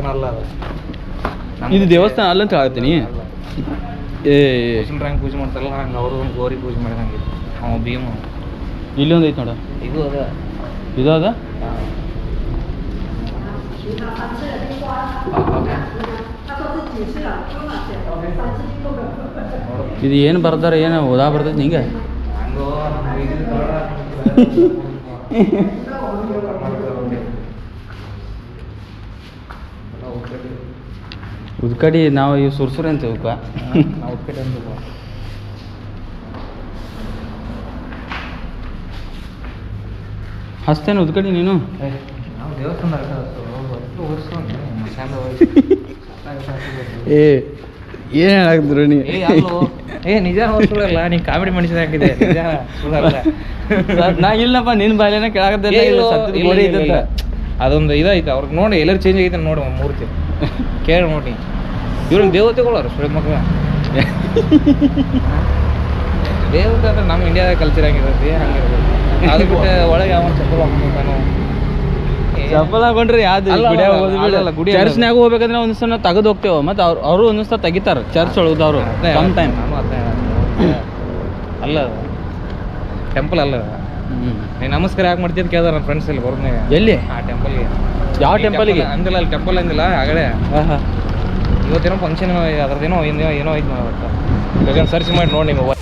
ಅಲ್ಲ ಇದು ದೇವಸ್ಥಾನ ಅಲ್ಲ ಅಂತ ಹೇಳ್ತೀನಿ. ಹೆಂಗೆ ಪೂಜೆ ಮಾಡ್ತಾರಲ್ಲ ಹಂಗೆ ಅವರು ಒಂದು ಗೋರಿ ಪೂಜೆ ಮಾಡಿದಂಗೆ ಅವ ಭೀಮ. ಇಲ್ಲಿ ಒಂದು ಐತೆ ನೋಡ, ಇದು ಅದ ಇದು ಅದ. ಇದು ಏನು ಬರ್ದಾರ, ಏನು ಓದಾ ಬರ್ತೈತಿ ನಿಂಗೆ? ಉದ್ಕಡಿ ನಾವು ಇವು ಸುರ್ಸುರಿ ಅಂತ ಉದ್ಕಡಿ ಅಂತ ಹಸ್ತೇನೆ ಉದ್ಕಡಿ ನೀನು. ನಾವು ದೇವಸ್ಥಾನ ಏನು ಹೇಳಾಕ್ದ್ರು ನೀ? ನಿಜ ಸುಳ್ಳಲ್ಲ, ನೀ ಕಾಮಿಡಿ ಮನುಷ್ಯ ಹಾಕಿದೆ. ನಿಜ ಸುಳ್ಳಲ್ಲ. ನಾ ಇಲ್ಲಪ್ಪ ನಿನ್ನ ಬಾಯಿನ ಕೇಳಾಕತ್ತೆ. ಅದೊಂದು ಇದಾಯ್ತು ಅವ್ರಿಗೆ ನೋಡಿ, ಎಲ್ಲರೂ ಚೇಂಜ್ ಆಗೈತೆ ನೋಡಿ ಮೂರ್ತಿ ಕೇಳಿ ನೋಡಿ. ಇವ್ರಿಗೆ ದೇವತೆಗಳವ್ರು ಸುಳ್ಳು ಮಕ್ಕಳ ದೇವತೆ ಅಂದ್ರೆ ನಮ್ಮ ಇಂಡಿಯಾದ ಕಲ್ಚರ್ ಹಂಗಿರ್ತೈತಿ, ಹಂಗಿರ್ಬೇಕು. ಅದು ಬಿಟ್ಟು ಒಳಗೆ ಯಾವ ಚಪ್ಪಲ್ ಹಾಕ್ತಾನೋ, ಚಪ್ಪಲ್ ಹಾಕೊಂಡ್ರಿ ಯಾವ್ದು ಗುಡಿ ಚರ್ಚ್ನಾಗ ಹೋಗ್ಬೇಕಂದ್ರೆ ಒಂದಿವ್ಸ ನಾವು ತೆಗೆದು ಹೋಗ್ತೇವೆ, ಮತ್ತು ಅವರು ಒಂದಿವ್ಸ ತೆಗಿತಾರೆ ಚರ್ಚ್ ಒಳಗದವ್ರು. ಕಮ್ ಟೈಮ್ ಅಲ್ಲ ಟೆಂಪಲ್ ಅಲ್ಲ. ನೀನು ನಮಸ್ಕಾರ ಯಾಕೆ ಮಾಡ್ತೀವಿ ಅಂತ ಕೇಳ್ದಾರ ನನ್ನ ಫ್ರೆಂಡ್ಸ್ ಇಲ್ಲಿ ಬರೋದ್ನಾಗ. ಎಲ್ಲಿ? ಆ ಟೆಂಪಲ್ಗೆ. ಯಾವ ಟೆಂಪಲ್ಗೆ? ಅಂದಿಲ್ಲ ಅಲ್ಲಿ ಟೆಂಪಲ್ ಅಂದಿಲ್ಲ ಆಗಡೆ. ಇವತ್ತೇನೋ ಫಂಕ್ಷನ್ ಅದ್ರದ್ದೇನೋ ಏನೋ ಐತೆ ನೋಡಿ. ಬೇಕಾದ್ರೆ ಸರ್ಚ್ ಮಾಡಿ ನೋಡಿ ನಿಮ್ಮ